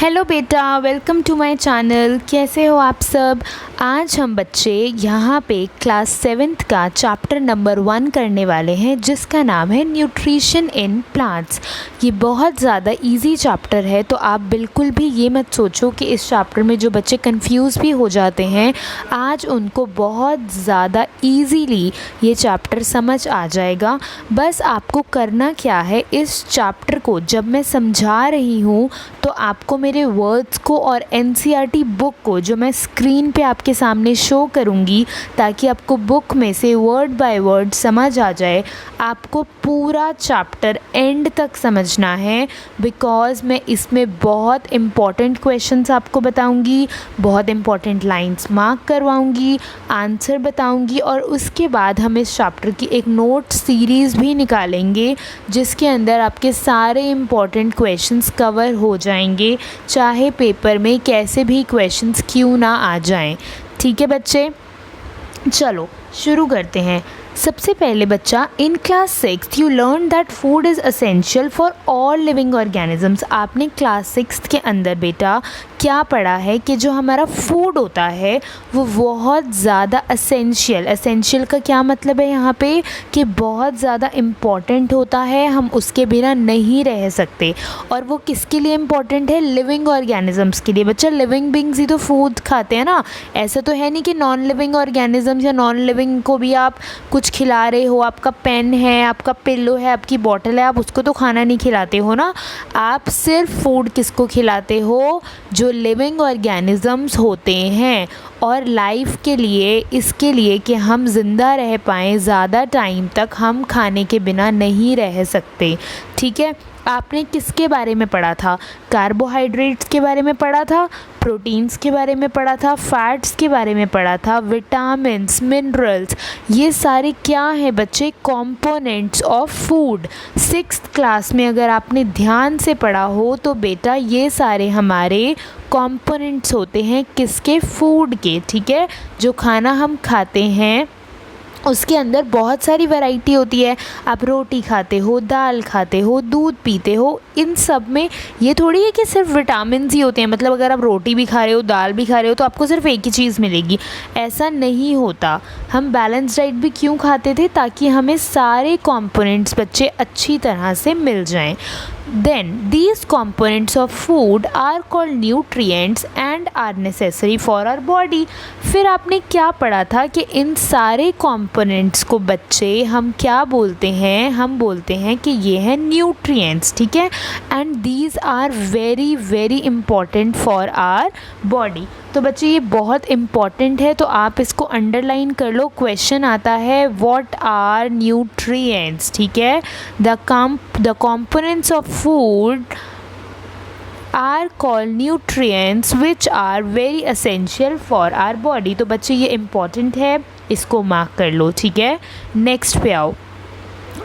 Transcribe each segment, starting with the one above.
Hello बेटा, welcome to my channel. कैसे हो आप सब। आज हम बच्चे यहाँ पे क्लास 7th का चैप्टर नंबर 1 करने वाले हैं, जिसका नाम है न्यूट्रिशन इन प्लांट्स। ये बहुत ज़्यादा इजी चैप्टर है, तो आप बिल्कुल भी ये मत सोचो कि इस चैप्टर में जो बच्चे कंफ्यूज भी हो जाते हैं, आज उनको बहुत ज़्यादा ईजीली ये चैप्टर समझ आ जाएगा। बस आपको करना क्या है, इस चैप्टर को जब मैं समझा रही हूँ तो आपको मेरे वर्ड्स को और एनसीईआरटी बुक को जो मैं स्क्रीन पे आपके सामने शो करूँगी, ताकि आपको बुक में से वर्ड बाय वर्ड समझ आ जाए। आपको पूरा चैप्टर एंड तक समझना है, बिकॉज़ मैं इसमें बहुत इम्पॉर्टेंट क्वेश्चंस आपको बताऊँगी, बहुत इम्पॉर्टेंट लाइंस मार्क करवाऊँगी, आंसर बताऊँगी, और उसके बाद हम इस चैप्टर की एक नोट सीरीज़ भी निकालेंगे, जिसके अंदर आपके सारे इम्पॉर्टेंट क्वेश्चंस कवर हो जाएंगे, चाहे पेपर में कैसे भी क्वेश्चंस क्यों ना आ जाएं। ठीक है बच्चे, चलो शुरू करते हैं। सबसे पहले बच्चा, in class 6 you learn that food is essential for all living organisms. आपने क्लास 6 के अंदर बेटा क्या पढ़ा है कि जो हमारा फूड होता है वो बहुत ज़्यादा असेंशियल का क्या मतलब है यहाँ पे, कि बहुत ज़्यादा इम्पॉर्टेंट होता है, हम उसके बिना नहीं रह सकते। और वो किसके लिए इम्पॉर्टेंट है? लिविंग ऑर्गेनिजम्स के लिए। बच्चा लिविंग बींग्स ही तो फूड खाते हैं ना, ऐसा तो है नहीं कि नॉन लिविंग ऑर्गेनिजम्स या नॉन लिविंग को भी आप कुछ खिला रहे हो। आपका पेन है, आपका पिल्लो है, आपकी बॉटल है, आप उसको तो खाना नहीं खिलाते हो ना। आप सिर्फ फूड किसको खिलाते हो? जो लिविंग ऑर्गेनिजम्स होते हैं। और लाइफ के लिए, इसके लिए कि हम ज़िंदा रह पाएँ ज़्यादा टाइम तक, हम खाने के बिना नहीं रह सकते। ठीक है, आपने किसके बारे में पढ़ा था? कार्बोहाइड्रेट्स के बारे में पढ़ा था, प्रोटीन्स के बारे में पढ़ा था, फैट्स के बारे में पढ़ा था, विटामिन्स, मिनरल्स, ये सारे क्या हैं बच्चे? Components of food. 6th class में अगर आपने ध्यान से पढ़ा हो तो बेटा ये सारे हमारे कंपोनेंट्स होते हैं किसके? फूड के। ठीक है, जो खाना हम खाते हैं उसके अंदर बहुत सारी वैरायटी होती है। आप रोटी खाते हो, दाल खाते हो, दूध पीते हो, इन सब में ये थोड़ी है कि सिर्फ विटामिन्स ही होते हैं। मतलब अगर आप रोटी भी खा रहे हो, दाल भी खा रहे हो, तो आपको सिर्फ एक ही चीज़ मिलेगी, ऐसा नहीं होता। हम बैलेंस डाइट भी क्यों खाते थे? ताकि हमें सारे कंपोनेंट्स बच्चे अच्छी तरह से मिल जाएं। Then these components of food are called nutrients and are necessary for our body। फिर आपने क्या पढ़ा था कि इन सारे कंपोनेंट्स को बच्चे हम क्या बोलते हैं? हम बोलते हैं कि ये हैं न्यूट्रिएंट्स। ठीक है, and these are very very important for our body. तो बच्चे ये बहुत इम्पॉर्टेंट है, तो आप इसको अंडरलाइन कर लो। क्वेश्चन आता है व्हाट आर न्यूट्रिएंट्स। ठीक है, the components of food are called nutrients which are very essential for our body. तो बच्चे ये इम्पॉर्टेंट है, इसको मार्क कर लो। ठीक है, नेक्स्ट पे आओ।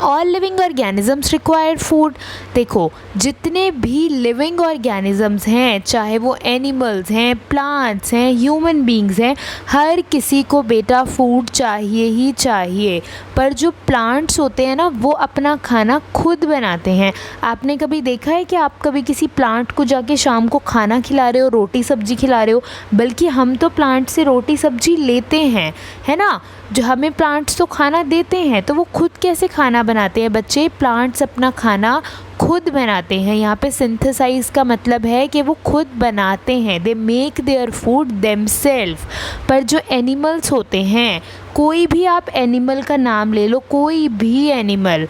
All living organisms required food. देखो, जितने भी लिविंग ऑर्गेनिजम्स हैं, चाहे वो एनिमल्स हैं, प्लांट्स हैं, ह्यूमन बींग्स हैं, हर किसी को बेटा फूड चाहिए ही चाहिए। पर जो प्लांट्स होते हैं ना, वो अपना खाना खुद बनाते हैं। आपने कभी देखा है कि आप कभी किसी प्लांट को जाके शाम को खाना खिला रहे हो, रोटी सब्जी खिला रहे हो? बल्कि हम तो प्लांट से रोटी सब्जी लेते हैं, है ना। जो हमें प्लांट्स तो खाना देते हैं, तो वो खुद कैसे खाना बनाते हैं बच्चे? प्लांट्स अपना खाना खुद बनाते हैं। यहाँ पे सिंथेसाइज का मतलब है कि वो खुद बनाते हैं, they make their food themselves. पर जो एनिमल्स होते हैं, कोई भी आप एनिमल का नाम ले लो, कोई भी एनिमल,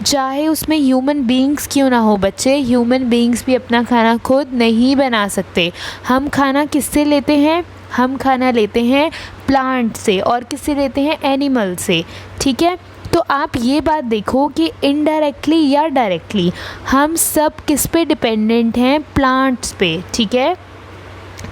चाहे उसमें ह्यूमन बींग्स क्यों ना हो बच्चे, ह्यूमन बींग्स भी अपना खाना खुद नहीं बना सकते। हम खाना किससे लेते हैं? हम खाना लेते हैं प्लांट से। और किससे लेते हैं? एनिमल से। ठीक है, तो आप ये बात देखो कि इनडायरेक्टली या डायरेक्टली हम सब किस पे डिपेंडेंट हैं? प्लांट्स पे। ठीक है,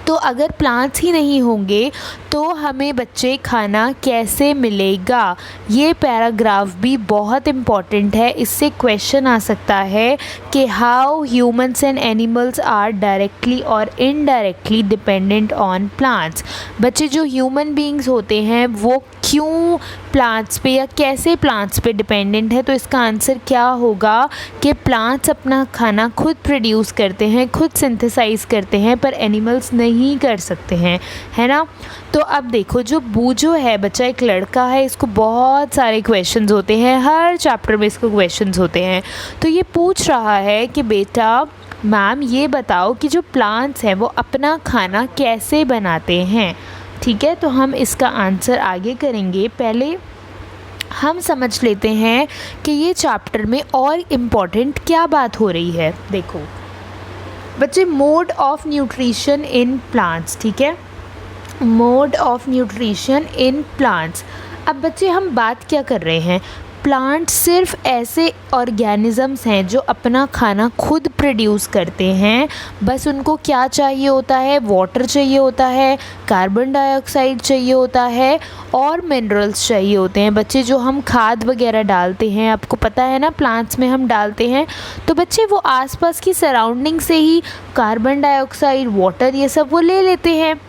तो अगर प्लांट्स ही नहीं होंगे तो हमें बच्चे खाना कैसे मिलेगा? ये पैराग्राफ भी बहुत इम्पॉर्टेंट है। इससे क्वेश्चन आ सकता है कि how humans and animals are directly और इनडायरेक्टली डिपेंडेंट ऑन प्लांट्स। बच्चे जो ह्यूमन बींग्स होते हैं वो क्यों प्लांट्स पे या कैसे प्लांट्स पे डिपेंडेंट है, तो इसका आंसर क्या होगा कि प्लांट्स अपना खाना खुद प्रोड्यूस करते हैं, खुद सिंथेसाइज करते हैं, पर एनिमल्स नहीं कर सकते हैं, है ना। तो अब देखो जो बूजो है बच्चा एक लड़का है, इसको बहुत सारे क्वेश्चंस होते हैं, हर चैप्टर में इसको क्वेश्चंस होते हैं। तो ये पूछ रहा है कि बेटा मैम ये बताओ कि जो प्लांट्स हैं वो अपना खाना कैसे बनाते हैं। ठीक है, तो हम इसका आंसर आगे करेंगे। पहले हम समझ लेते हैं कि ये चैप्टर में और इम्पॉर्टेंट क्या बात हो रही है। देखो बच्चे, mode of nutrition in plants, ठीक है, mode of nutrition in plants. अब बच्चे हम बात क्या कर रहे हैं, प्लांट सिर्फ ऐसे ऑर्गेनिज़म्स हैं जो अपना खाना खुद प्रोड्यूस करते हैं। बस उनको क्या चाहिए होता है, वाटर चाहिए होता है, कार्बन डाइऑक्साइड चाहिए होता है और मिनरल्स चाहिए होते हैं। बच्चे जो हम खाद वगैरह डालते हैं, आपको पता है ना प्लांट्स में हम डालते हैं, तो बच्चे वो आसपास की सराउंडिंग से ही कार्बन डाइऑक्साइड, वाटर, ये सब वो ले लेते हैं।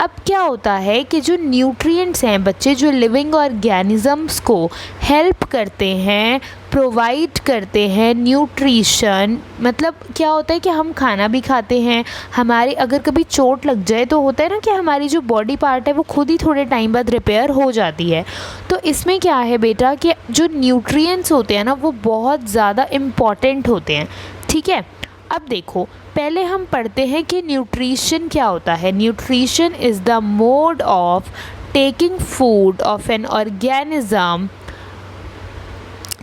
अब क्या होता है कि जो न्यूट्रिएंट्स हैं बच्चे, जो लिविंग ऑर्गेनिज़म्स को हेल्प करते हैं, प्रोवाइड करते हैं न्यूट्रिशन, मतलब क्या होता है कि हम खाना भी खाते हैं, हमारी अगर कभी चोट लग जाए तो होता है ना कि हमारी जो बॉडी पार्ट है वो खुद ही थोड़े टाइम बाद रिपेयर हो जाती है। तो इसमें क्या है बेटा कि जो न्यूट्रिएंट्स होते हैं ना वो बहुत ज़्यादा इम्पॉर्टेंट होते हैं। ठीक है, अब देखो पहले हम पढ़ते हैं कि न्यूट्रिशन क्या होता है। Nutrition is the mode of taking food of an organism,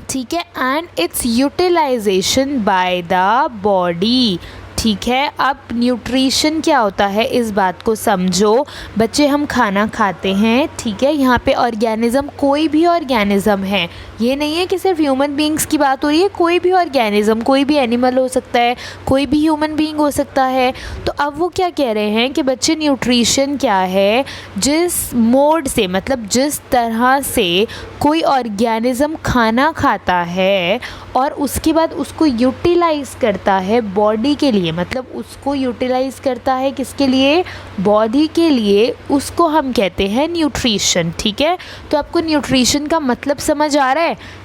ठीक है, and its utilisation by the body. ठीक है, अब न्यूट्रिशन क्या होता है इस बात को समझो। बच्चे हम खाना खाते हैं, ठीक है, यहाँ पे ऑर्गेनिज़म कोई भी ऑर्गेनिज़म है, ये नहीं है कि सिर्फ ह्यूमन बींग्स की बात हो रही है, कोई भी ऑर्गेनिज़म, कोई भी एनिमल हो सकता है, कोई भी ह्यूमन बींग हो सकता है। तो अब वो क्या कह रहे हैं कि बच्चे न्यूट्रिशन क्या है, जिस मोड से, मतलब जिस तरह से कोई ऑर्गेनिज़म खाना खाता है और उसके बाद उसको यूटिलाइज़ करता है बॉडी के लिए, मतलब उसको यूटिलाइज़ करता है किसके लिए, बॉडी के लिए, उसको हम कहते हैं न्यूट्रिशन। ठीक है, तो आपको न्यूट्रिशन का मतलब समझ आ रहा है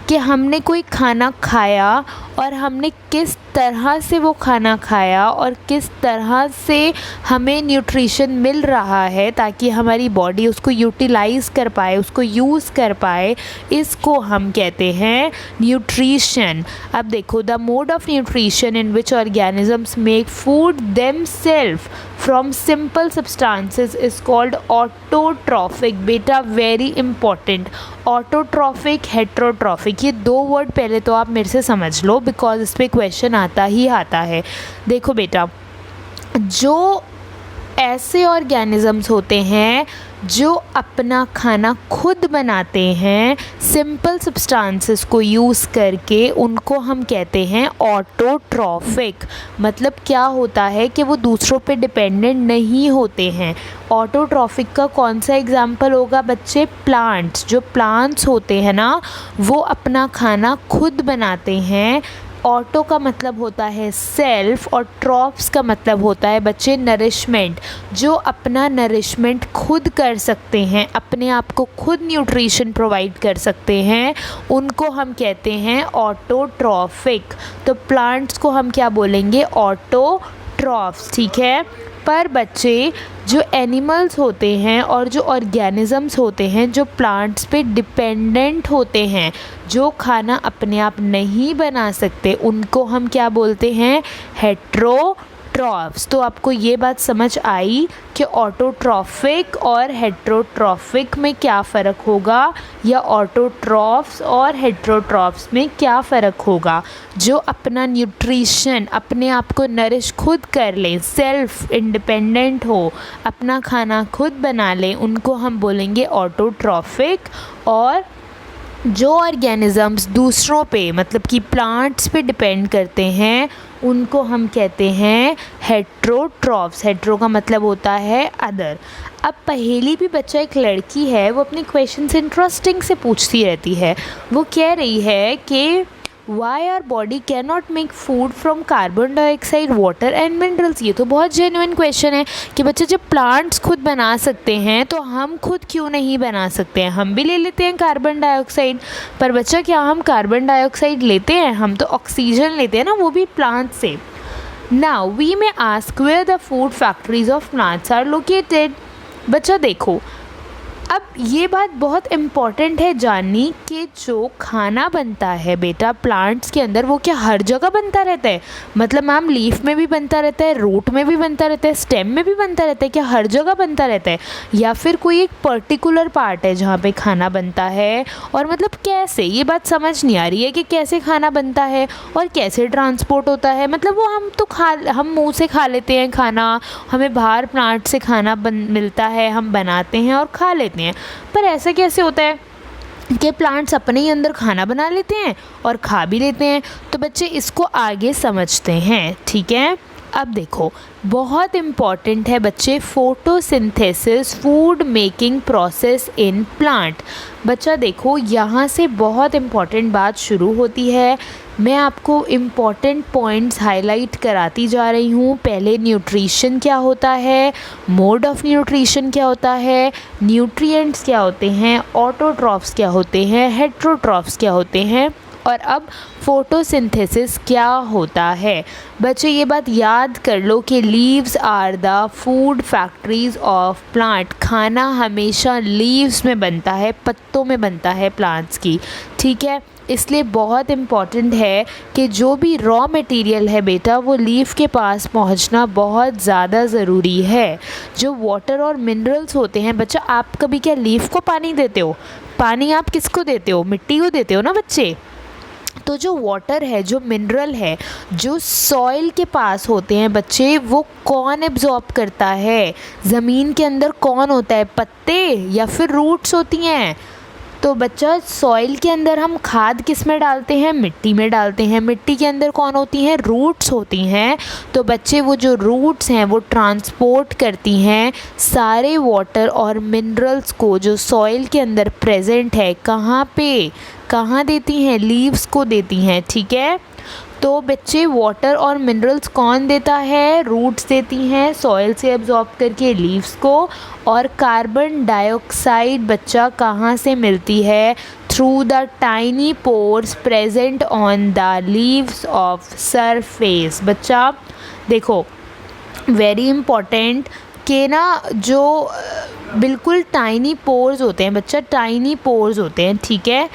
कि हमने कोई खाना खाया और हमने किस तरह से वो खाना खाया और किस तरह से हमें न्यूट्रिशन मिल रहा है ताकि हमारी बॉडी उसको यूटिलाइज़ कर पाए, उसको यूज़ कर पाए, इसको हम कहते हैं न्यूट्रिशन। अब देखो, the mode of nutrition in which organisms make food themselves from simple substances is called autotrophic. बेटा वेरी इंपॉर्टेंट, ऑटोट्रॉफिक, हेट्रोट्रॉफिक, ये दो वर्ड पहले तो आप मेरे से समझ लो बिकॉज इस पर क्वेश्चन आता ही आता है। देखो बेटा, जो ऐसे ऑर्गेनिजम्स होते हैं जो अपना खाना खुद बनाते हैं सिंपल सब्सटेंसेस को यूज़ करके, उनको हम कहते हैं ऑटोट्रॉफिक। मतलब क्या होता है कि वो दूसरों पे डिपेंडेंट नहीं होते हैं। ऑटोट्रॉफिक का कौन सा एग्जाम्पल होगा बच्चे, प्लांट्स, जो प्लांट्स होते हैं ना वो अपना खाना खुद बनाते हैं। ऑटो का मतलब होता है सेल्फ और ट्रॉफ्स का मतलब होता है बच्चे नरिशमेंट, जो अपना नरिशमेंट खुद कर सकते हैं, अपने आप को खुद न्यूट्रिशन प्रोवाइड कर सकते हैं, उनको हम कहते हैं ऑटोट्रॉफिक। तो प्लांट्स को हम क्या बोलेंगे, ऑटोट्रॉफ्स। ठीक है, पर बच्चे जो एनिमल्स होते हैं और जो ऑर्गेनिजम्स होते हैं जो प्लांट्स पे डिपेंडेंट होते हैं, जो खाना अपने आप नहीं बना सकते, उनको हम क्या बोलते हैं, हेट्रोट्रॉफ्स। तो आपको ये बात समझ आई कि ऑटोट्रॉफिक और हेट्रोट्रॉफिक में क्या फ़र्क होगा, या ऑटोट्रॉफ्स और हेट्रोट्रॉफ्स में क्या फ़र्क होगा। जो अपना न्यूट्रिशन, अपने आप को नरिश खुद कर लें, सेल्फ इंडिपेंडेंट हो, अपना खाना खुद बना लें, उनको हम बोलेंगे ऑटोट्रॉफिक। और जो ऑर्गेनिजम्स दूसरों पे, मतलब कि प्लांट्स पे डिपेंड करते हैं, उनको हम कहते हैं हेट्रोट्रॉफ्स। हेट्रो का मतलब होता है अदर। अब पहेली भी बच्चा, एक लड़की है, वो अपने क्वेश्चंस इंटरेस्टिंग से पूछती रहती है। वो कह रही है कि why our body can not make food from carbon dioxide, water and minerals. ये तो बहुत जेन्युइन क्वेश्चन है कि बच्चे जब प्लांट्स खुद बना सकते हैं तो हम खुद क्यों नहीं बना सकते हैं। हम भी ले लेते हैं कार्बन डाइऑक्साइड, पर बच्चा क्या हम कार्बन डाइऑक्साइड लेते हैं? हम तो ऑक्सीजन लेते हैं ना, वो भी प्लांट से। Now we may ask where the food factories of plants are located. बच्चा देखो, अब ये बात बहुत इम्पॉर्टेंट है जाननी कि जो खाना बनता है बेटा प्लांट्स के अंदर वो क्या हर जगह बनता रहता है? मतलब मैम लीफ में भी बनता रहता है, रूट में भी बनता रहता है, स्टेम में भी बनता रहता है, क्या हर जगह बनता रहता है? या फिर कोई एक पर्टिकुलर पार्ट है जहाँ पे खाना बनता है? और मतलब कैसे, ये बात समझ नहीं आ रही है कि कैसे खाना बनता है और कैसे ट्रांसपोर्ट होता है। मतलब वो हम मुँह से खा लेते हैं खाना, हमें बाहर प्लांट से खाना मिलता है, हम बनाते हैं और खा लेते हैं, पर ऐसा कैसे होता है कि प्लांट्स अपने ही अंदर खाना बना लेते हैं और खा भी लेते हैं? तो बच्चे इसको आगे समझते हैं, ठीक है। अब देखो, बहुत इम्पॉर्टेंट है बच्चे photosynthesis food making process in plant. बच्चा देखो, यहाँ से बहुत इम्पॉर्टेंट बात शुरू होती है। मैं आपको इम्पॉर्टेंट पॉइंट्स हाईलाइट कराती जा रही हूँ। पहले न्यूट्रिशन क्या होता है, मोड ऑफ न्यूट्रिशन क्या होता है, न्यूट्रिएंट्स क्या होते हैं, ऑटोट्रॉफ्स क्या होते हैं, हेट्रोट्रॉफ्स क्या होते हैं, और अब फोटोसिंथेसिस क्या होता है। बच्चे ये बात याद कर लो कि leaves are the food factories of plant. खाना हमेशा लीव्स में बनता है, पत्तों में बनता है प्लांट्स की, ठीक है। इसलिए बहुत इम्पॉर्टेंट है कि जो भी रॉ मटेरियल है बेटा वो लीफ के पास पहुंचना बहुत ज़्यादा ज़रूरी है। जो वाटर और मिनरल्स होते हैं बच्चा, आप कभी क्या लीफ को पानी देते हो? पानी आप किसको देते हो? मिट्टी को देते हो ना बच्चे। तो जो वाटर है, जो मिनरल है, जो सॉइल के पास होते हैं बच्चे, वो कौन एब्जॉर्ब करता है? ज़मीन के अंदर कौन होता है? पत्ते या फिर रूट्स होती हैं? तो बच्चा सॉइल के अंदर हम खाद किस में डालते हैं? मिट्टी में डालते हैं। मिट्टी के अंदर कौन होती हैं? रूट्स होती हैं। तो बच्चे वो जो रूट्स हैं वो ट्रांसपोर्ट करती हैं सारे वाटर और मिनरल्स को जो सॉइल के अंदर प्रेजेंट है। कहाँ पे, कहाँ देती हैं? लीव्स को देती हैं, ठीक है। तो बच्चे वाटर और मिनरल्स कौन देता है? रूट्स देती हैं सॉइल से एब्जॉर्ब करके लीव्स को। और कार्बन डाइऑक्साइड बच्चा कहाँ से मिलती है? Through the tiny pores present on the leaves of surface. बच्चा देखो, वेरी इम्पॉर्टेंट कि ना जो बिल्कुल टाइनी पोर्स होते हैं बच्चा, टाइनी पोर्स होते हैं, ठीक है।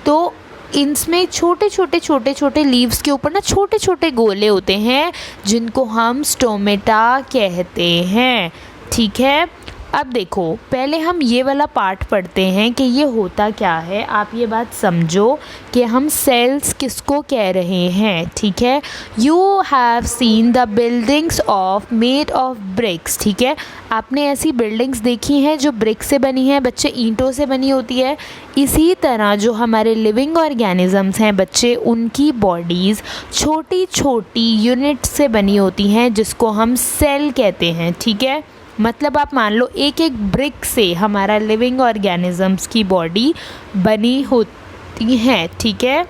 तो इनमें छोटे छोटे लीव्स के ऊपर ना छोटे छोटे गोले होते हैं जिनको हम स्टोमेटा कहते हैं, ठीक है। अब देखो, पहले हम ये वाला पार्ट पढ़ते हैं कि ये होता क्या है। आप ये बात समझो कि हम सेल्स किसको कह रहे हैं, ठीक है। You have seen the buildings of made of BRICS, ठीक है। आपने ऐसी बिल्डिंग्स देखी हैं जो ब्रिक से बनी है बच्चे, ईंटों से बनी होती है। इसी तरह जो हमारे लिविंग ऑर्गेनिजम्स हैं बच्चे, उनकी बॉडीज़ छोटी छोटी यूनिट से बनी होती हैं जिसको हम सेल कहते हैं, ठीक है। मतलब आप मान लो एक एक ब्रिक से हमारा लिविंग ऑर्गेनिजम्स की बॉडी बनी होती है, ठीक है।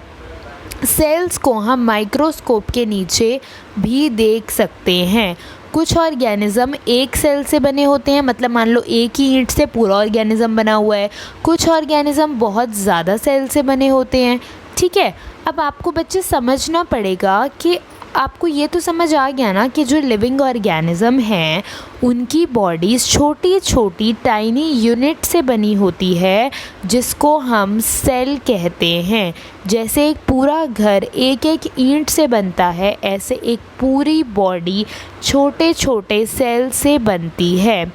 सेल्स को हम माइक्रोस्कोप के नीचे भी देख सकते हैं। कुछ ऑर्गेनिज़म एक सेल से बने होते हैं, मतलब मान लो एक ही ईंट से पूरा ऑर्गेनिज़म बना हुआ है। कुछ ऑर्गेनिज़म बहुत ज़्यादा सेल से बने होते हैं, ठीक है। अब आपको बच्चे समझना पड़ेगा कि आपको ये तो समझ आ गया ना कि जो लिविंग ऑर्गेनिज़म हैं उनकी बॉडीज़ छोटी छोटी टाइनी यूनिट से बनी होती है जिसको हम सेल कहते हैं। जैसे एक पूरा घर एक एक ईंट से बनता है, ऐसे एक पूरी बॉडी छोटे छोटे सेल से बनती है।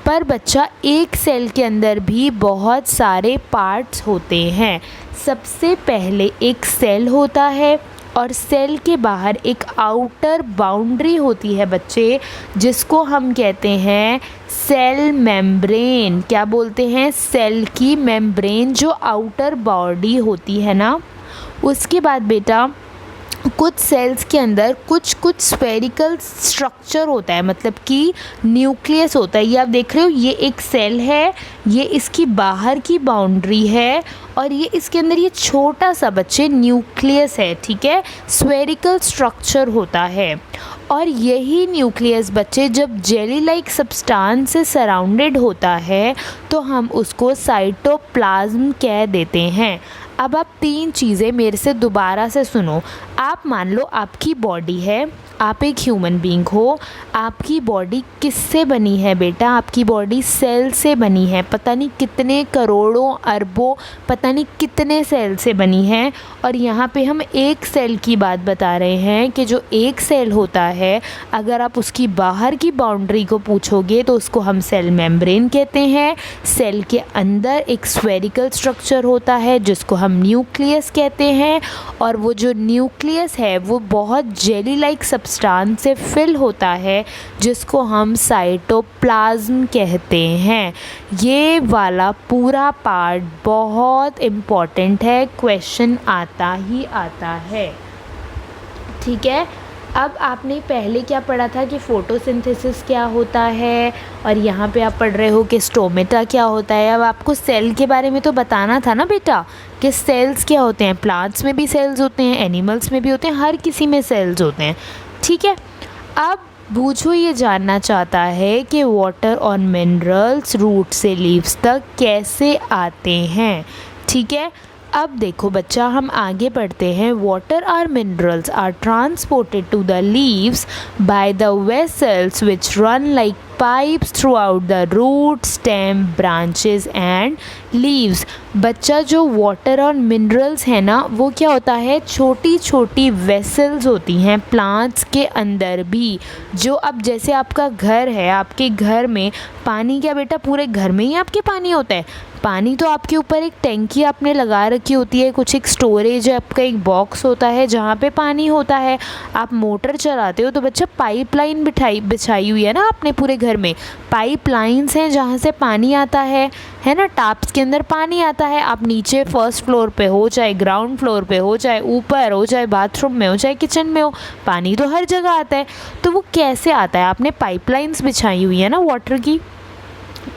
पर बच्चा एक सेल के अंदर भी बहुत सारे पार्ट्स होते हैं। सबसे पहले एक सेल होता है और सेल के बाहर एक आउटर बाउंड्री होती है बच्चे, जिसको हम कहते हैं सेल मेम्ब्रेन। क्या बोलते हैं? सेल की मेम्ब्रेन, जो आउटर बॉडी होती है ना। उसके बाद बेटा कुछ सेल्स के अंदर कुछ कुछ स्फेरिकल स्ट्रक्चर होता है, मतलब कि न्यूक्लियस होता है। ये आप देख रहे हो, ये एक सेल है, ये इसकी बाहर की बाउंड्री है और ये इसके अंदर ये छोटा सा बच्चे न्यूक्लियस है, ठीक है, स्फेरिकल स्ट्रक्चर होता है। और यही न्यूक्लियस बच्चे जब जेली लाइक सब्सटेंस से सराउंडेड होता है तो हम उसको साइटोप्लाज्म कह देते हैं। अब आप 3 चीज़ें मेरे से दोबारा से सुनो। आप मान लो आपकी बॉडी है, आप एक ह्यूमन बीइंग हो, आपकी बॉडी किससे बनी है बेटा? आपकी बॉडी सेल से बनी है, पता नहीं कितने करोड़ों अरबों पता नहीं कितने सेल से बनी है। और यहाँ पे हम एक सेल की बात बता रहे हैं कि जो एक सेल होता है, अगर आप उसकी बाहर की बाउंड्री को पूछोगे तो उसको हम सेल मेम्ब्रेन कहते हैं। सेल के अंदर एक स्फेरिकल स्ट्रक्चर होता है जिसको हम न्यूक्लियस कहते हैं, और वो जो न्यूक्लियस है वो बहुत जेली लाइक सब्सटेंस से फिल होता है जिसको हम साइटोप्लाज्म कहते हैं। ये वाला पूरा पार्ट बहुत इम्पॉर्टेंट है, क्वेश्चन आता ही आता है, ठीक है। अब आपने पहले क्या पढ़ा था कि फोटोसिंथेसिस क्या होता है, और यहाँ पे आप पढ़ रहे हो कि स्टोमेटा क्या होता है। अब आपको सेल के बारे में तो बताना था ना बेटा कि सेल्स क्या होते हैं। प्लांट्स में भी सेल्स होते हैं, एनिमल्स में भी होते हैं, हर किसी में सेल्स होते हैं, ठीक है। अब बूझो ये जानना चाहता है कि वाटर और मिनरल्स रूट से लीव्स तक कैसे आते हैं, ठीक है। अब देखो बच्चा, हम आगे पढ़ते हैं। वाटर और minerals are transported to the leaves by the vessels which run like pipes throughout the root, stem, branches and leaves. बच्चा, जो वाटर और मिनरल्स है ना, वो क्या होता है, छोटी छोटी वेसल्स होती हैं प्लांट्स के अंदर भी। जो अब जैसे आपका घर है, आपके घर में पानी क्या बेटा, पूरे घर में ही आपके पानी होता है? पानी तो आपके ऊपर एक टैंकी आपने लगा रखी होती है, कुछ एक स्टोरेज है, आपका एक बॉक्स होता है जहाँ पे पानी होता है। आप मोटर चलाते हो तो बच्चा पाइपलाइन बिछाई हुई है ना आपने पूरे घर में। पाइपलाइंस हैं जहाँ से पानी आता है ना, टैप्स के अंदर पानी आता है। आप नीचे फर्स्ट फ्लोर पे हो, चाहे ग्राउंड फ्लोर पे हो, चाहे ऊपर हो, चाहे बाथरूम में हो, चाहे किचन में हो, पानी तो हर जगह आता है। तो वो कैसे आता है? आपने पाइपलाइंस बिछाई हुई है ना वाटर की।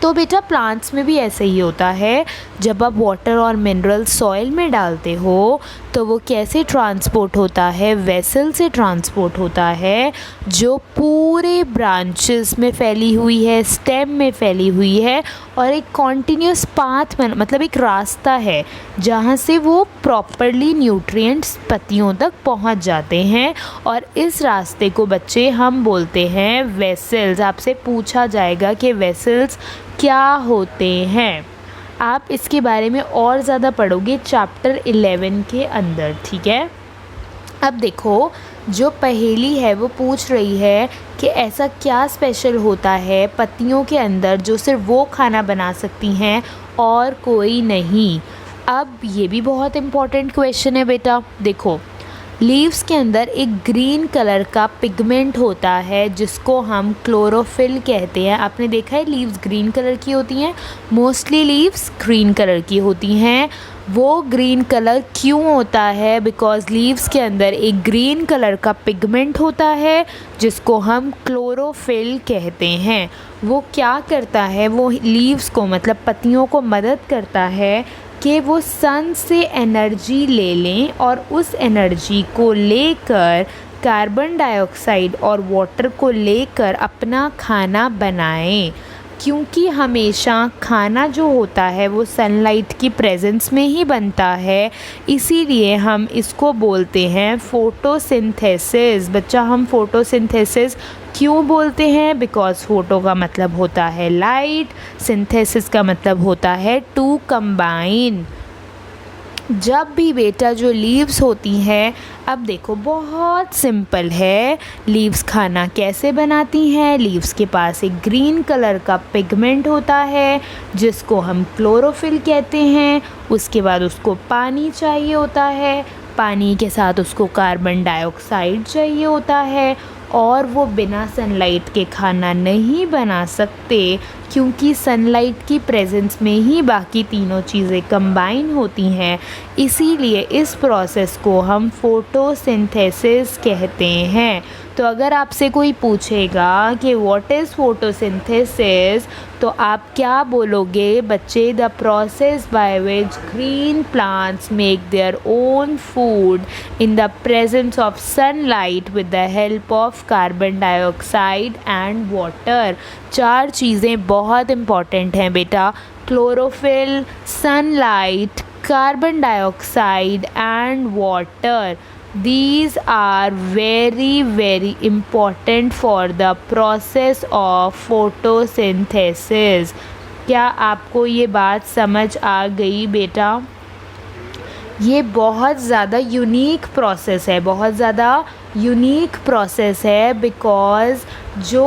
तो बेटा प्लांट्स में भी ऐसे ही होता है। जब आप वाटर और मिनरल सॉइल में डालते हो तो वो कैसे ट्रांसपोर्ट होता है? वेसल से ट्रांसपोर्ट होता है, जो पूरे ब्रांचेस में फैली हुई है, स्टेम में फैली हुई है, और एक कॉन्टीन्यूस पाथ में, मतलब एक रास्ता है जहाँ से वो प्रॉपरली न्यूट्रिएंट्स पत्तियों तक पहुँच जाते हैं। और इस रास्ते को बच्चे हम बोलते हैं वेसल्स। आपसे पूछा जाएगा कि वेसल्स क्या होते हैं। आप इसके बारे में और ज़्यादा पढ़ोगे चैप्टर 11 के अंदर, ठीक है। अब देखो, जो पहेली है वो पूछ रही है कि ऐसा क्या स्पेशल होता है पत्तियों के अंदर जो सिर्फ वो खाना बना सकती हैं और कोई नहीं। अब ये भी बहुत इम्पॉर्टेंट क्वेश्चन है बेटा। देखो, लीव्स के अंदर एक ग्रीन कलर का पिगमेंट होता है जिसको हम क्लोरोफिल कहते हैं। आपने देखा है लीव्स ग्रीन कलर की होती हैं, मोस्टली लीव्स ग्रीन कलर की होती हैं। वो ग्रीन कलर क्यों होता है? बिकॉज़ लीव्स के अंदर एक ग्रीन कलर का पिगमेंट होता है जिसको हम क्लोरोफिल कहते हैं। वो क्या करता है? वो लीव्स को, मतलब पत्तियों को मदद करता है कि वो सन से एनर्जी ले लें और उस एनर्जी को लेकर कार्बन डाइऑक्साइड और वाटर को लेकर अपना खाना बनाएं। क्योंकि हमेशा खाना जो होता है वो सनलाइट की प्रेजेंस में ही बनता है, इसीलिए हम इसको बोलते हैं फोटोसिंथेसिस। बच्चा, हम फोटोसिंथेसिस क्यों बोलते हैं? बिकॉज फोटो का मतलब होता है लाइट, सिंथेसिस का मतलब होता है टू कंबाइन। जब भी बेटा जो लीव्स होती हैं, अब देखो बहुत सिंपल है, लीव्स खाना कैसे बनाती हैं। लीव्स के पास एक ग्रीन कलर का पिगमेंट होता है जिसको हम क्लोरोफिल कहते हैं। उसके बाद उसको पानी चाहिए होता है, पानी के साथ उसको कार्बन डाइऑक्साइड चाहिए होता है, और वो बिना सनलाइट के खाना नहीं बना सकते क्योंकि सनलाइट की प्रेजेंस में ही बाकी तीनों चीज़ें कंबाइन होती हैं, इसीलिए इस प्रोसेस को हम फोटोसिंथेसिस कहते हैं। तो अगर आपसे कोई पूछेगा कि व्हाट इज़ फोटोसिंथेसिस, तो आप क्या बोलोगे बच्चे? The process by which green plants make their own food in the presence of sunlight with the help of carbon dioxide and water. 4 चीज़ें बहुत इम्पॉर्टेंट हैं बेटा, chlorophyll, sunlight, carbon dioxide and water. These are very important for the process of photosynthesis। क्या आपको ये बात समझ आ गई बेटा? ये बहुत ज़्यादा यूनिक प्रोसेस है, बहुत ज़्यादा यूनिक प्रोसेस है, बिकॉज़ जो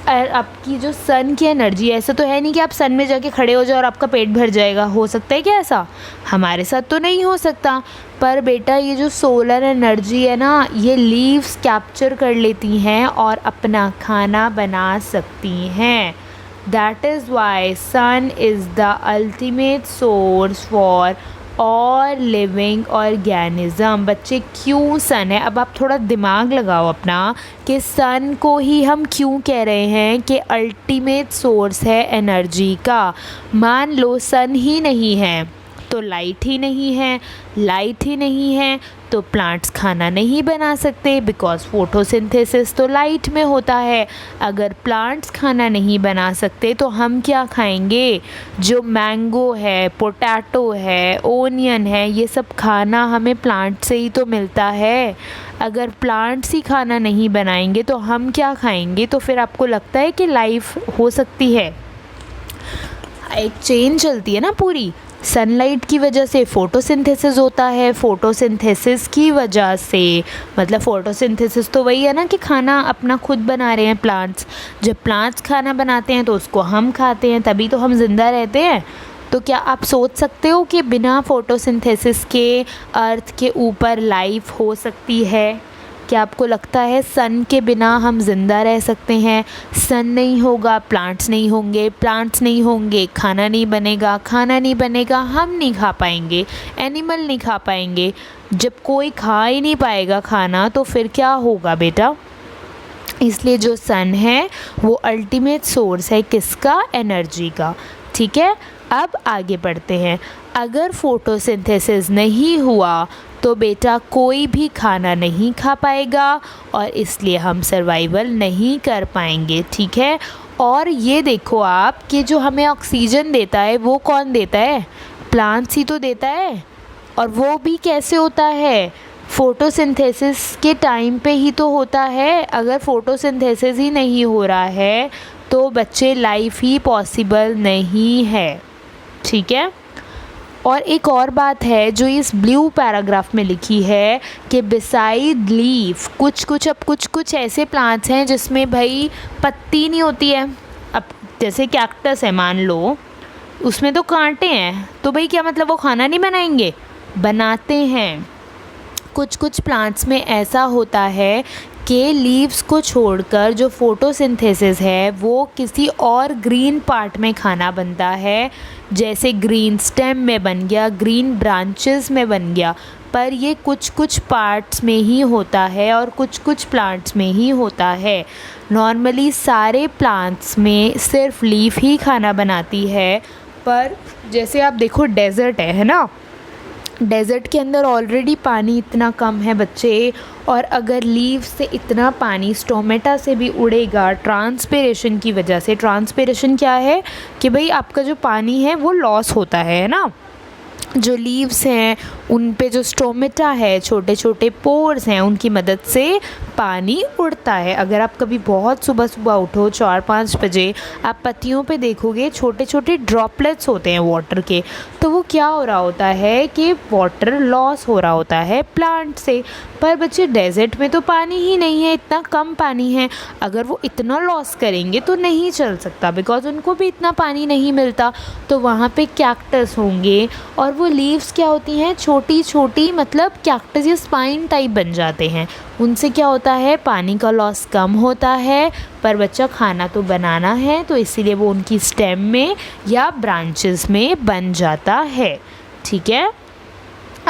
आपकी जो सन की एनर्जी, ऐसा तो है नहीं कि आप सन में जाके खड़े हो जाओ और आपका पेट भर जाएगा। हो सकता है क्या ऐसा? हमारे साथ तो नहीं हो सकता। पर बेटा ये जो सोलर एनर्जी है ना, ये लीव्स कैप्चर कर लेती हैं और अपना खाना बना सकती हैं। That is why sun is the ultimate source for all living organism. बच्चे क्यों सन है? अब आप थोड़ा दिमाग लगाओ अपना कि सन को ही हम क्यों कह रहे हैं कि अल्टीमेट सोर्स है एनर्जी का। मान लो सन ही नहीं है तो लाइट ही नहीं है, लाइट ही नहीं है तो प्लांट्स खाना नहीं बना सकते, बिकॉज फोटोसिंथेसिस तो लाइट में होता है। अगर प्लांट्स खाना नहीं बना सकते तो हम क्या खाएंगे? जो मैंगो है, पोटैटो है, ओनियन है, ये सब खाना हमें प्लांट से ही तो मिलता है। अगर प्लांट्स ही खाना नहीं बनाएंगे तो हम क्या खाएंगे? तो फिर आपको लगता है कि लाइफ हो सकती है? एक चेन चलती है ना पूरी। सनलाइट की वजह से फ़ोटोसिंथेसिस होता है, फ़ोटोसिंथेसिस की वजह से, मतलब फ़ोटोसिंथेसिस तो वही है ना कि खाना अपना खुद बना रहे हैं प्लांट्स। जब प्लांट्स खाना बनाते हैं तो उसको हम खाते हैं, तभी तो हम ज़िंदा रहते हैं। तो क्या आप सोच सकते हो कि बिना फ़ोटोसिंथेसिस के अर्थ के ऊपर लाइफ हो सकती है? क्या आपको लगता है सन के बिना हम ज़िंदा रह सकते हैं? सन नहीं होगा, प्लांट्स नहीं होंगे, प्लांट्स नहीं होंगे, खाना नहीं बनेगा, खाना नहीं बनेगा, हम नहीं खा पाएंगे, एनिमल नहीं खा पाएंगे। जब कोई खा ही नहीं पाएगा खाना तो फिर क्या होगा बेटा? इसलिए जो सन है वो अल्टीमेट सोर्स है किसका? एनर्जी का। ठीक है, अब आगे बढ़ते हैं। अगर फ़ोटोसिंथेसिस नहीं हुआ तो बेटा कोई भी खाना नहीं खा पाएगा और इसलिए हम सर्वाइवल नहीं कर पाएंगे। ठीक है, और ये देखो आप कि जो हमें ऑक्सीजन देता है वो कौन देता है? प्लांट्स ही तो देता है। और वो भी कैसे होता है? फ़ोटोसिंथेसिस के टाइम पे ही तो होता है। अगर फ़ोटोसिंथेसिस ही नहीं हो रहा है तो बच्चे लाइफ ही पॉसिबल नहीं है। ठीक है, और एक और बात है जो इस ब्लू पैराग्राफ में लिखी है कि बिसाइड लीफ कुछ ऐसे प्लांट्स हैं जिसमें भाई पत्ती नहीं होती है। अब जैसे कैक्टस है मान लो, उसमें तो कांटे हैं, तो भाई क्या मतलब वो खाना नहीं बनाएंगे? बनाते हैं। कुछ प्लांट्स में ऐसा होता है कि लीव्स को छोड़कर जो फ़ोटोसिंथेसिस है वो किसी और ग्रीन पार्ट में खाना बनता है, जैसे ग्रीन स्टेम में बन गया, ग्रीन ब्रांचेस में बन गया। पर ये कुछ पार्ट्स में ही होता है और कुछ प्लांट्स में ही होता है। नॉर्मली सारे प्लांट्स में सिर्फ लीफ ही खाना बनाती है। पर जैसे आप देखो डेज़र्ट है ना, डेज़र्ट के अंदर ऑलरेडी पानी इतना कम है बच्चे, और अगर लीव से इतना पानी स्टोमेटा से भी उड़ेगा ट्रांसपिरेशन की वजह से। ट्रांसपिरेशन क्या है कि भाई आपका जो पानी है वो लॉस होता है ना। जो लीव्स हैं उन पे जो स्टोमेटा है, छोटे छोटे पोर्स हैं, उनकी मदद से पानी उड़ता है। अगर आप कभी बहुत सुबह उठो 4-5 बजे, आप पत्तियों पे देखोगे छोटे छोटे ड्रॉपलेट्स होते हैं वाटर के, तो वो क्या हो रहा होता है कि वाटर लॉस हो रहा होता है प्लांट से। पर बच्चे डेजर्ट में तो पानी ही नहीं है, इतना कम पानी है। अगर वो इतना लॉस करेंगे तो नहीं चल सकता, बिकॉज उनको भी इतना पानी नहीं मिलता। तो वहाँ पे कैक्टस होंगे और और वो लीव्स क्या होती हैं, छोटी छोटी, मतलब कैक्टस या स्पाइन टाइप बन जाते हैं। उनसे क्या होता है, पानी का लॉस कम होता है, पर बच्चा खाना तो बनाना है, तो इसीलिए वो उनकी स्टेम में या ब्रांचेस में बन जाता है। ठीक है,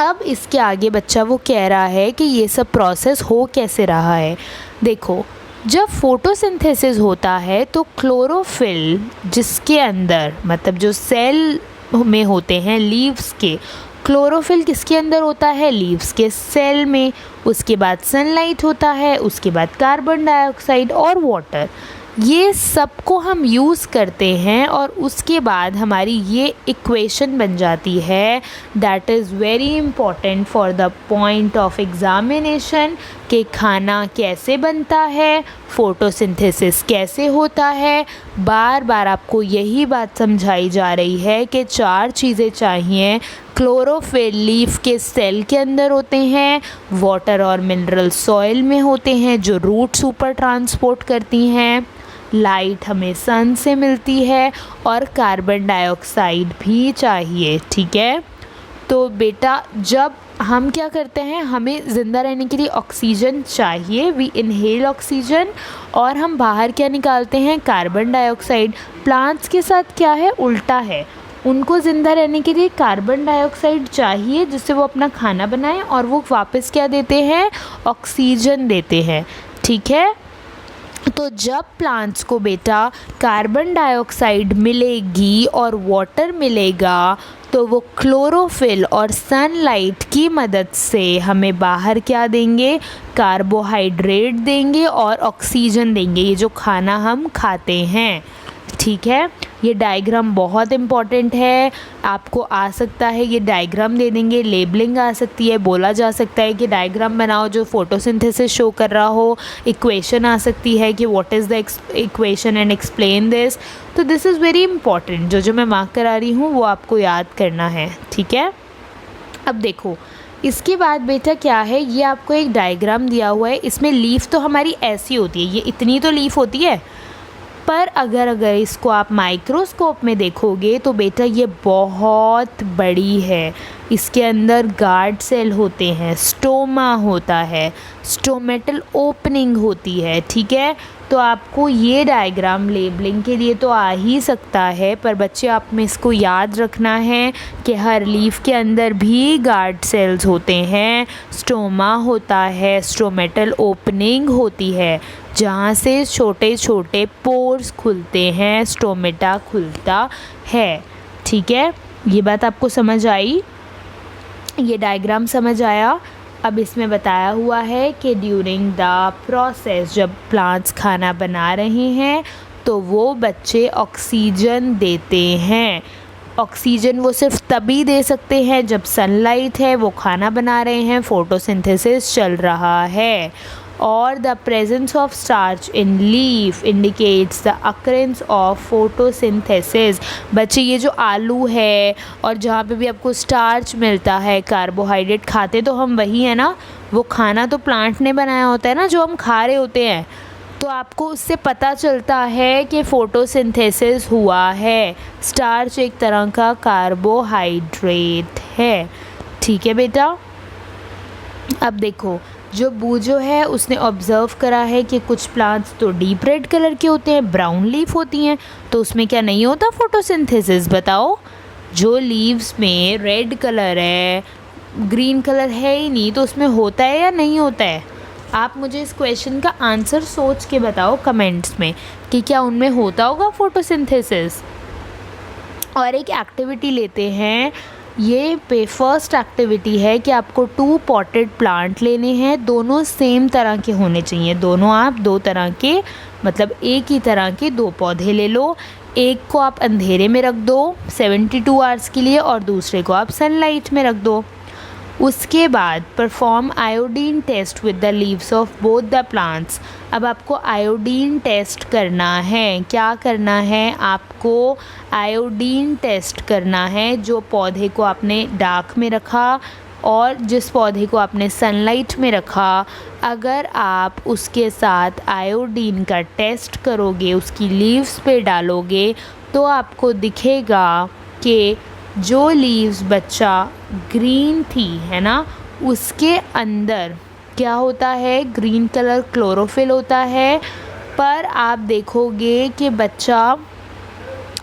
अब इसके आगे बच्चा वो कह रहा है कि ये सब प्रोसेस हो कैसे रहा है। देखो, जब फोटोसिंथेसिस होता है तो क्लोरोफिल जिसके अंदर, मतलब जो सेल में होते हैं लीव्स के, क्लोरोफिल किसके अंदर होता है, लीव्स के सेल में। उसके बाद सनलाइट होता है, उसके बाद कार्बन डाइऑक्साइड और वाटर, ये सबको हम यूज़ करते हैं और उसके बाद हमारी ये इक्वेशन बन जाती है। That is very important for the point of examination कि खाना कैसे बनता है, फोटोसिंथेसिस कैसे होता है। बार बार आपको यही बात समझाई जा रही है कि 4 चीज़ें चाहिए। क्लोरोफिल लीफ के सेल के अंदर होते हैं, वाटर और मिनरल सॉइल में होते हैं जो रूट्स ऊपर ट्रांसपोर्ट करती हैं, लाइट हमें सन से मिलती है, और कार्बन डाइऑक्साइड भी चाहिए। ठीक है, तो बेटा जब हम क्या करते हैं, हमें ज़िंदा रहने के लिए ऑक्सीजन चाहिए, वी इनहेल ऑक्सीजन, और हम बाहर क्या निकालते हैं, कार्बन डाइऑक्साइड। प्लांट्स के साथ क्या है, उल्टा है, उनको ज़िंदा रहने के लिए कार्बन डाइऑक्साइड चाहिए जिससे वो अपना खाना बनाएं, और वो वापस क्या देते हैं, ऑक्सीजन देते हैं। ठीक है, तो जब प्लांट्स को बेटा कार्बन डाइऑक्साइड मिलेगी और वाटर मिलेगा, तो वो क्लोरोफिल और सनलाइट की मदद से हमें बाहर क्या देंगे, कार्बोहाइड्रेट देंगे और ऑक्सीजन देंगे, ये जो खाना हम खाते हैं। ठीक है, ये डायग्राम बहुत इम्पॉर्टेंट है, आपको आ सकता है ये डायग्राम दे देंगे, लेबलिंग आ सकती है, बोला जा सकता है कि डायग्राम बनाओ जो फोटोसिंथेसिस शो कर रहा हो, इक्वेशन आ सकती है कि what is the equation and explain this. तो दिस इज़ वेरी इंपॉर्टेंट, जो मैं मार्क करा रही हूँ वो आपको याद करना है। ठीक है, अब देखो इसके बाद बेटा क्या है, ये आपको एक डायग्राम दिया हुआ है, इसमें लीफ तो हमारी ऐसी होती है, ये इतनी तो लीफ होती है, पर अगर इसको आप माइक्रोस्कोप में देखोगे तो बेटा ये बहुत बड़ी है। इसके अंदर गार्ड सेल होते हैं, स्टोमा होता है, स्टोमेटल ओपनिंग होती है। ठीक है, तो आपको ये डायग्राम लेबलिंग के लिए तो आ ही सकता है, पर बच्चे आप में इसको याद रखना है कि हर लीफ के अंदर भी गार्ड सेल्स होते हैं, स्टोमा होता है, स्टोमेटल ओपनिंग होती है जहाँ से छोटे छोटे पोर्स खुलते हैं, स्टोमेटा खुलता है। ठीक है, ये बात आपको समझ आई, ये डायग्राम समझ आया। अब इसमें बताया हुआ है कि ड्यूरिंग द प्रोसेस, जब प्लांट्स खाना बना रहे हैं तो वो बच्चे ऑक्सीजन देते हैं। ऑक्सीजन वो सिर्फ तभी दे सकते हैं जब सनलाइट है, वो खाना बना रहे हैं, फोटोसिंथेसिस चल रहा है। और the presence of starch in leaf indicates the occurrence of photosynthesis. बच्चे ये जो आलू है और जहाँ पे भी आपको स्टार्च मिलता है, कार्बोहाइड्रेट खाते तो हम वही है ना, वो खाना तो प्लांट ने बनाया होता है ना जो हम खा रहे होते हैं, तो आपको उससे पता चलता है कि फ़ोटोसिंथेसिस हुआ है। स्टार्च एक तरह का कार्बोहाइड्रेट है। ठीक है बेटा, अब देखो जो बूजो है उसने ऑब्ज़र्व करा है कि कुछ प्लांट्स तो डीप रेड कलर के होते हैं, ब्राउन लीफ होती हैं, तो उसमें क्या नहीं होता फोटोसिंथेसिस, बताओ। जो लीव्स में रेड कलर है, ग्रीन कलर है ही नहीं, तो उसमें होता है या नहीं होता है? आप मुझे इस क्वेश्चन का आंसर सोच के बताओ कमेंट्स में कि क्या उनमें होता होगा फोटोसिंथेसिस। और एक एक्टिविटी लेते हैं, ये फर्स्ट एक्टिविटी है कि आपको 2 पॉटेड प्लांट लेने हैं, दोनों सेम तरह के होने चाहिए, दोनों आप 2 तरह के, मतलब एक ही तरह के 2 पौधे ले लो। एक को आप अंधेरे में रख दो 72 आवर्स के लिए और दूसरे को आप सनलाइट में रख दो। उसके बाद perform iodine test with the leaves of both the plants. अब आपको आयोडीन टेस्ट करना है, क्या करना है, आपको आयोडीन टेस्ट करना है। जो पौधे को आपने डार्क में रखा और जिस पौधे को आपने सनलाइट में रखा, अगर आप उसके साथ आयोडीन का टेस्ट करोगे, उसकी लीव्स पे डालोगे, तो आपको दिखेगा कि जो लीव्स बच्चा ग्रीन थी, है ना, उसके अंदर क्या होता है, ग्रीन कलर क्लोरोफिल होता है। पर आप देखोगे कि बच्चा,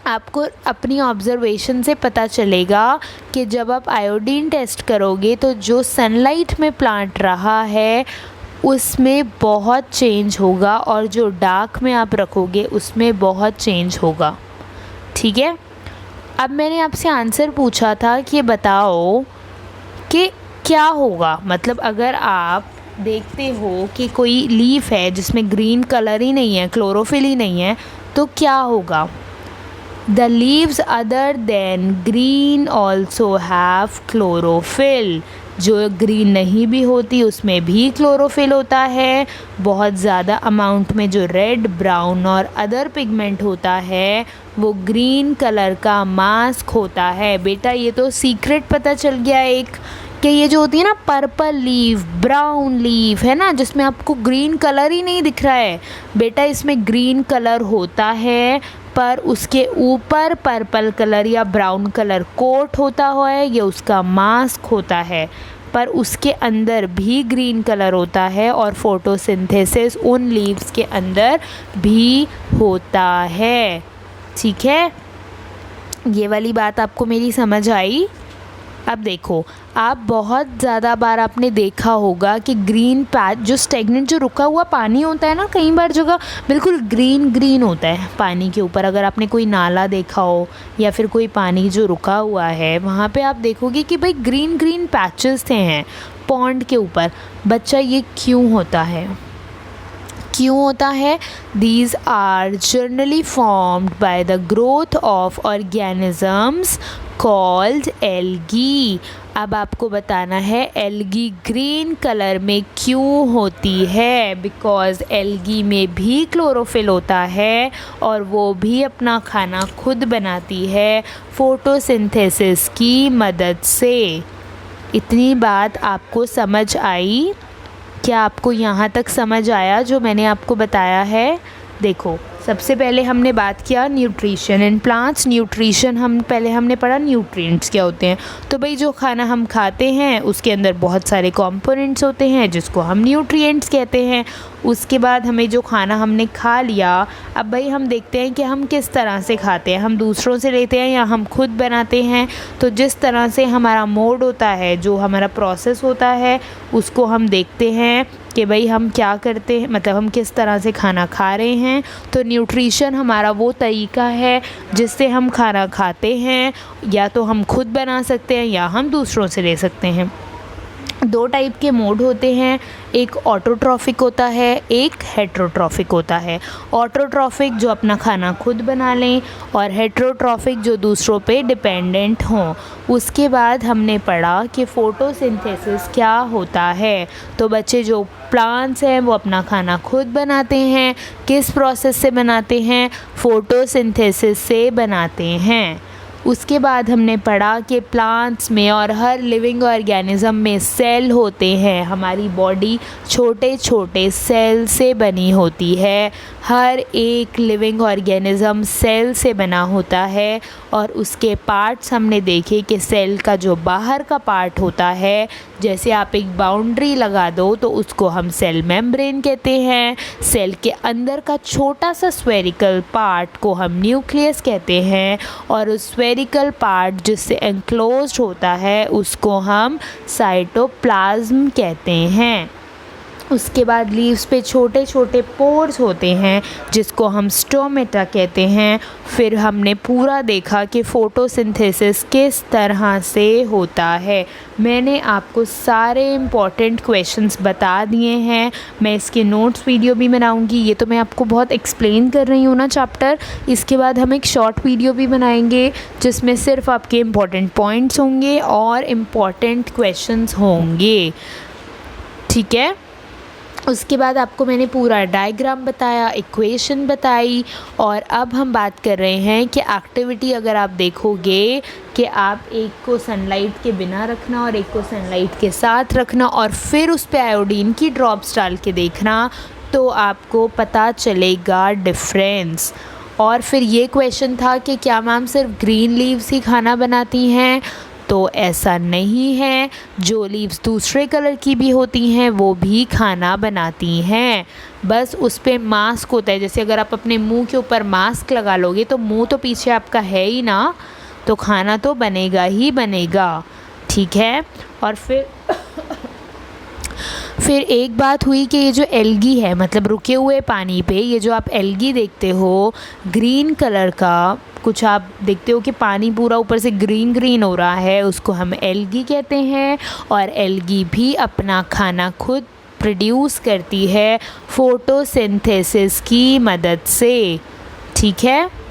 आपको अपनी ऑब्ज़र्वेशन से पता चलेगा कि जब आप आयोडीन टेस्ट करोगे तो जो सनलाइट में प्लांट रहा है उसमें बहुत चेंज होगा, और जो डार्क में आप रखोगे उसमें बहुत चेंज होगा। ठीक है, अब मैंने आपसे आंसर पूछा था कि बताओ कि क्या होगा, मतलब अगर आप देखते हो कि कोई लीफ है जिसमें ग्रीन कलर ही नहीं है, क्लोरोफिल ही नहीं है, तो क्या होगा। The leaves other than green also have chlorophyll। जो ग्रीन नहीं भी होती उसमें भी क्लोरोफिल होता है। बहुत ज़्यादा अमाउंट में जो रेड, ब्राउन और अदर पिगमेंट होता है वो ग्रीन कलर का मास्क होता है। बेटा ये तो सीक्रेट पता चल गया एक, कि ये जो होती है ना पर्पल लीफ, ब्राउन लीफ, है ना, जिसमें आपको ग्रीन कलर ही नहीं दिख रहा है, बेटा इसमें ग्रीन कलर होता है, पर उसके ऊपर पर्पल कलर या ब्राउन कलर कोट होता है, ये उसका मास्क होता है, पर उसके अंदर भी ग्रीन कलर होता है और फोटोसिंथेसिस उन लीव्स के अंदर भी होता है। ठीक है, ये वाली बात आपको मेरी समझ आई। अब देखो, आप बहुत ज़्यादा बार आपने देखा होगा कि ग्रीन पैच, जो स्टेगनेंट, जो रुका हुआ पानी होता है ना, कई बार जगह बिल्कुल ग्रीन ग्रीन होता है पानी के ऊपर। अगर आपने कोई नाला देखा हो या फिर कोई पानी जो रुका हुआ है, वहाँ पे आप देखोगे कि भाई ग्रीन ग्रीन पैचेस थे हैं पॉन्ड के ऊपर। बच्चा ये क्यों होता है, क्यों होता है? These are generally formed by the growth of organisms called algae। अब आपको बताना है एल्गी ग्रीन कलर में क्यों होती है। बिकॉज एल्गी में भी क्लोरोफिल होता है और वो भी अपना खाना खुद बनाती है फोटोसिंथेसिस की मदद से। इतनी बात आपको समझ आई? क्या आपको यहाँ तक समझ आया जो मैंने आपको बताया है? देखो, सबसे पहले हमने बात किया न्यूट्रिशन इन प्लांट्स। न्यूट्रिशन हमने पढ़ा न्यूट्रिएंट्स क्या होते हैं। तो भाई जो खाना हम खाते हैं उसके अंदर बहुत सारे कंपोनेंट्स होते हैं जिसको हम न्यूट्रिएंट्स कहते हैं। उसके बाद हमें जो खाना हमने खा लिया, अब भाई हम देखते हैं कि हम किस तरह से खाते हैं, हम दूसरों से लेते हैं या हम खुद बनाते हैं। तो जिस तरह से हमारा मोड होता है, जो हमारा प्रोसेस होता है, उसको हम देखते हैं कि भाई हम क्या करते हैं, मतलब हम किस तरह से खाना खा रहे हैं। तो न्यूट्रिशन हमारा वो तरीका है जिससे हम खाना खाते हैं, या तो हम खुद बना सकते हैं या हम दूसरों से ले सकते हैं। दो टाइप के मोड होते हैं, एक ऑटोट्रॉफिक होता है, एक हेट्रोट्रॉफिक होता है। ऑटोट्रॉफिक जो अपना खाना खुद बना लें और हेट्रोट्रॉफिक जो दूसरों पे डिपेंडेंट हों। उसके बाद हमने पढ़ा कि फ़ोटोसिंथेसिस क्या होता है। तो बच्चे, जो प्लांट्स हैं वो अपना खाना खुद बनाते हैं। किस प्रोसेस से बनाते हैं? फ़ोटोसिंथेसिस से बनाते हैं। उसके बाद हमने पढ़ा कि प्लांट्स में और हर लिविंग ऑर्गेनिज्म में सेल होते हैं। हमारी बॉडी छोटे छोटे सेल से बनी होती है। हर एक लिविंग ऑर्गेनिज्म सेल से बना होता है और उसके पार्ट्स हमने देखे कि सेल का जो बाहर का पार्ट होता है, जैसे आप एक बाउंड्री लगा दो तो उसको हम सेल मेम्ब्रेन कहते हैं। सेल के अंदर का छोटा सा स्फेरिकल पार्ट को हम न्यूक्लियस कहते हैं और उस स्फेरिकल पार्ट जिससे एनक्लोज्ड होता है उसको हम साइटोप्लाज्म कहते हैं। उसके बाद लीव्स पे छोटे छोटे पोर्स होते हैं जिसको हम स्टोमेटा कहते हैं। फिर हमने पूरा देखा कि फ़ोटोसिंथेसिस किस तरह से होता है। मैंने आपको सारे इम्पॉर्टेंट क्वेश्चंस बता दिए हैं। मैं इसके नोट्स वीडियो भी बनाऊंगी। ये तो मैं आपको बहुत एक्सप्लेन कर रही हूँ ना चैप्टर। इसके बाद हम एक शॉर्ट वीडियो भी बनाएंगे जिसमें सिर्फ आपके इम्पॉर्टेंट पॉइंट्स होंगे और इम्पॉर्टेंट क्वेश्चंस होंगे। ठीक है, उसके बाद आपको मैंने पूरा डायग्राम बताया, इक्वेशन बताई। और अब हम बात कर रहे हैं कि एक्टिविटी अगर आप देखोगे कि आप एक को सनलाइट के बिना रखना और एक को सनलाइट के साथ रखना और फिर उस पे आयोडीन की ड्रॉप्स डाल के देखना, तो आपको पता चलेगा डिफरेंस। और फिर ये क्वेश्चन था कि क्या मैम सिर्फ ग्रीन लीव्स ही खाना बनाती हैं, तो ऐसा नहीं है, जो लीव्स दूसरे कलर की भी होती हैं वो भी खाना बनाती हैं, बस उस पर मास्क होता है। जैसे अगर आप अपने मुंह के ऊपर मास्क लगा लोगे तो मुंह तो पीछे आपका है ही ना, तो खाना तो बनेगा ही बनेगा, ठीक है। और फिर एक बात हुई कि ये जो एल्गी है, मतलब रुके हुए पानी पे ये जो आप एल्गी देखते हो ग्रीन कलर का, कुछ आप देखते हो कि पानी पूरा ऊपर से ग्रीन ग्रीन हो रहा है, उसको हम एल्गी कहते हैं। और एल्गी भी अपना खाना खुद प्रोड्यूस करती है फोटोसिंथेसिस की मदद से, ठीक है।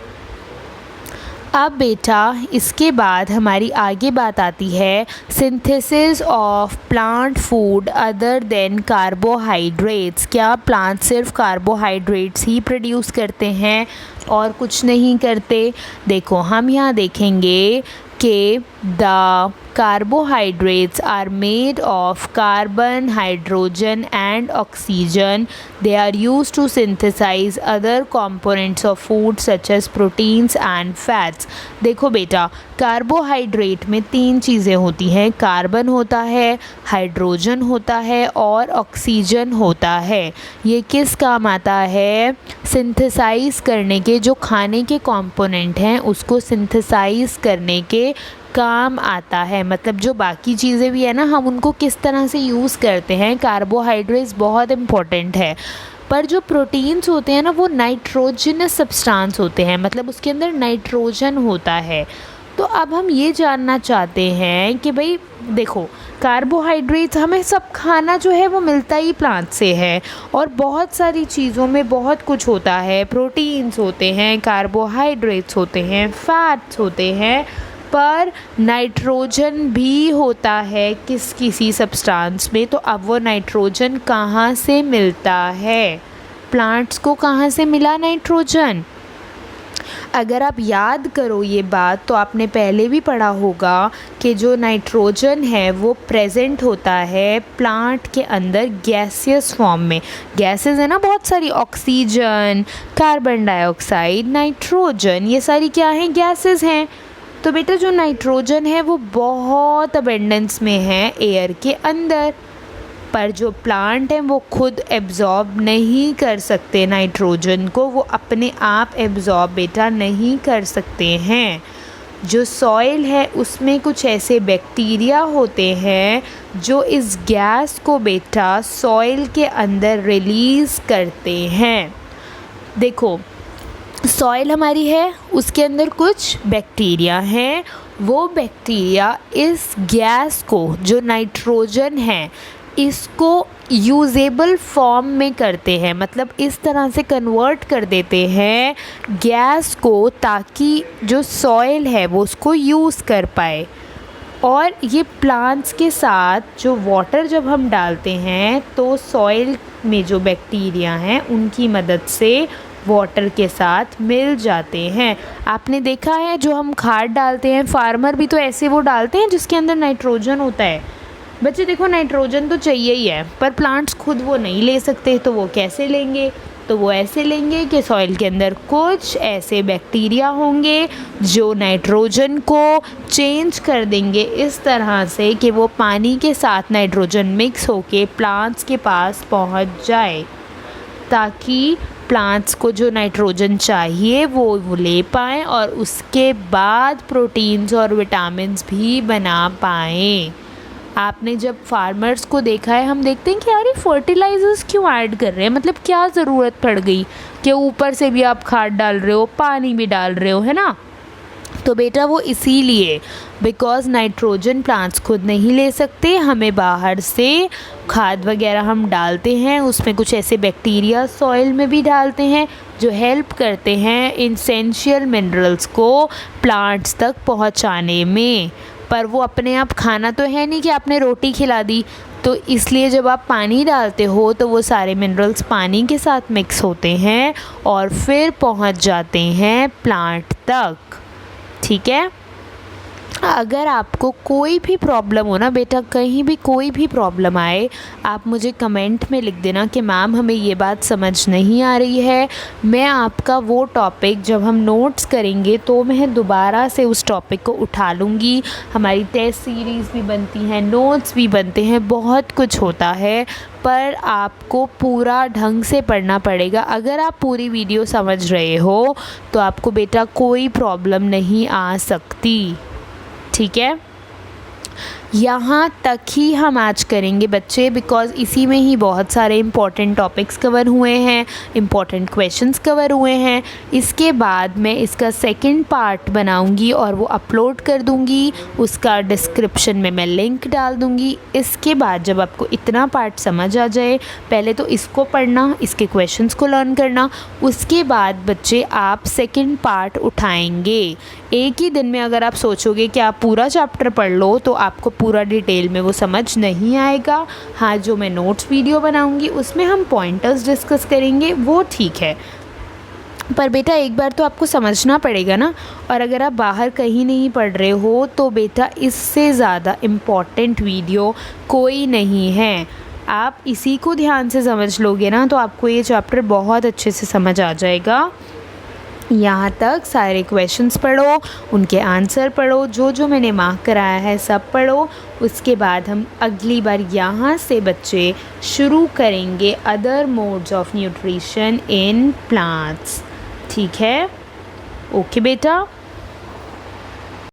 अब बेटा इसके बाद हमारी आगे बात आती है synthesis of plant food other than carbohydrates. क्या प्लांट सिर्फ कार्बोहाइड्रेट्स ही प्रोड्यूस करते हैं और कुछ नहीं करते? देखो हम यहाँ देखेंगे कि the carbohydrates are made of carbon, hydrogen and oxygen. They are used to synthesize other components of food such as proteins and fats. देखो बेटा कार्बोहाइड्रेट में 3 चीज़ें होती हैं, कार्बन होता है, हाइड्रोजन होता है और ऑक्सीजन होता है। ये किस काम आता है? सिंथेसाइज करने के, जो खाने के कंपोनेंट हैं उसको सिंथेसाइज करने के काम आता है। मतलब जो बाकी चीज़ें भी है ना, हम उनको किस तरह से यूज़ करते हैं, कार्बोहाइड्रेट्स बहुत इम्पॉर्टेंट है। पर जो प्रोटीन्स होते हैं ना वो नाइट्रोजनस सब्सटेंस होते हैं, मतलब उसके अंदर नाइट्रोजन होता है। तो अब हम ये जानना चाहते हैं कि भाई देखो कार्बोहाइड्रेट्स हमें सब खाना जो है वो मिलता ही प्लांट से है, और बहुत सारी चीज़ों में बहुत कुछ होता है, प्रोटीन्स होते हैं, कार्बोहाइड्रेट्स होते हैं, फैट्स होते हैं, पर नाइट्रोजन भी होता है किसी सब्सटेंस में। तो अब वो नाइट्रोजन कहाँ से मिलता है? प्लांट्स को कहाँ से मिला नाइट्रोजन? अगर आप याद करो ये बात तो आपने पहले भी पढ़ा होगा कि जो नाइट्रोजन है वो प्रेजेंट होता है प्लांट के अंदर गैसियस फॉर्म में। गैसेस है ना बहुत सारी, ऑक्सीजन, कार्बन डाइऑक्साइड, नाइट्रोजन, ये सारी क्या हैं? गैसेस हैं। तो बेटा जो नाइट्रोजन है वो बहुत अबेंडेंस में है एयर के अंदर, पर जो प्लांट हैं वो खुद एब्जॉर्ब नहीं कर सकते नाइट्रोजन को, वो अपने आप एब्जॉर्ब बेटा नहीं कर सकते हैं। जो सॉइल है उसमें कुछ ऐसे बैक्टीरिया होते हैं जो इस गैस को बेटा सॉइल के अंदर रिलीज़ करते हैं। देखो सॉइल हमारी है, उसके अंदर कुछ बैक्टीरिया हैं, वो बैक्टीरिया इस गैस को जो नाइट्रोजन है इसको यूजेबल फॉर्म में करते हैं, मतलब इस तरह से कन्वर्ट कर देते हैं गैस को ताकि जो सॉइल है वो उसको यूज़ कर पाए। और ये प्लांट्स के साथ जो वाटर जब हम डालते हैं तो सॉइल में जो बैक्टीरिया हैं उनकी मदद से वाटर के साथ मिल जाते हैं। आपने देखा है जो हम खाद डालते हैं, फार्मर भी तो ऐसे वो डालते हैं जिसके अंदर नाइट्रोजन होता है। बच्चे देखो नाइट्रोजन तो चाहिए ही है, पर प्लांट्स खुद वो नहीं ले सकते, तो वो कैसे लेंगे? तो वो ऐसे लेंगे कि सॉइल के अंदर कुछ ऐसे बैक्टीरिया होंगे जो नाइट्रोजन को चेंज कर देंगे इस तरह से कि वो पानी के साथ नाइट्रोजन मिक्स होके प्लांट्स के पास पहुंच जाए, ताकि प्लांट्स को जो नाइट्रोजन चाहिए वो ले पाएँ और उसके बाद प्रोटीन्स और विटामिन्स भी बना पाएँ। आपने जब फार्मर्स को देखा है, हम देखते हैं कि यार ये फर्टिलाइजर्स क्यों ऐड कर रहे हैं, मतलब क्या ज़रूरत पड़ गई कि ऊपर से भी आप खाद डाल रहे हो, पानी भी डाल रहे हो, है ना? तो बेटा वो इसीलिए, बिकॉज़ नाइट्रोजन प्लांट्स खुद नहीं ले सकते, हमें बाहर से खाद वगैरह हम डालते हैं, उसमें कुछ ऐसे बैक्टीरिया सॉइल में भी डालते हैं जो हेल्प करते हैं एसेंशियल मिनरल्स को प्लांट्स तक पहुंचाने में। पर वो अपने आप खाना तो है नहीं कि आपने रोटी खिला दी, तो इसलिए जब आप पानी डालते हो तो वो सारे मिनरल्स पानी के साथ मिक्स होते हैं और फिर पहुंच जाते हैं प्लांट तक, ठीक है। अगर आपको कोई भी प्रॉब्लम हो ना बेटा, कहीं भी कोई भी प्रॉब्लम आए, आप मुझे कमेंट में लिख देना कि मैम हमें ये बात समझ नहीं आ रही है। मैं आपका वो टॉपिक जब हम नोट्स करेंगे तो मैं दोबारा से उस टॉपिक को उठा लूँगी। हमारी टेस्ट सीरीज़ भी बनती हैं, नोट्स भी बनते हैं, बहुत कुछ होता है, पर आपको पूरा ढंग से पढ़ना पड़ेगा। अगर आप पूरी वीडियो समझ रहे हो तो आपको बेटा कोई प्रॉब्लम नहीं आ सकती, ठीक है। यहाँ तक ही हम आज करेंगे बच्चे, बिकॉज़ इसी में ही बहुत सारे इम्पॉर्टेंट टॉपिक्स कवर हुए हैं, इम्पॉर्टेंट क्वेश्चंस कवर हुए हैं। इसके बाद मैं इसका सेकंड पार्ट बनाऊंगी और वो अपलोड कर दूंगी, उसका डिस्क्रिप्शन में मैं लिंक डाल दूंगी। इसके बाद जब आपको इतना पार्ट समझ आ जाए, पहले तो इसको पढ़ना, इसके क्वेश्चंस को लर्न करना, उसके बाद बच्चे आप सेकंड पार्ट उठाएंगे। एक ही दिन में अगर आप सोचोगे कि आप पूरा चैप्टर पढ़ लो तो आपको पूरा डिटेल में वो समझ नहीं आएगा। हाँ, जो मैं नोट्स वीडियो बनाऊंगी उसमें हम पॉइंटर्स डिस्कस करेंगे, वो ठीक है, पर बेटा एक बार तो आपको समझना पड़ेगा ना। और अगर आप बाहर कहीं नहीं पढ़ रहे हो तो बेटा इससे ज़्यादा इम्पॉर्टेंट वीडियो कोई नहीं है। आप इसी को ध्यान से समझ लोगे ना तो आपको ये चैप्टर बहुत अच्छे से समझ आ जाएगा। यहाँ तक सारे क्वेश्चंस पढ़ो, उनके आंसर पढ़ो, जो जो मैंने मार्क कराया है सब पढ़ो। उसके बाद हम अगली बार यहाँ से बच्चे शुरू करेंगे other modes of nutrition in plants, ठीक है। ओके बेटा।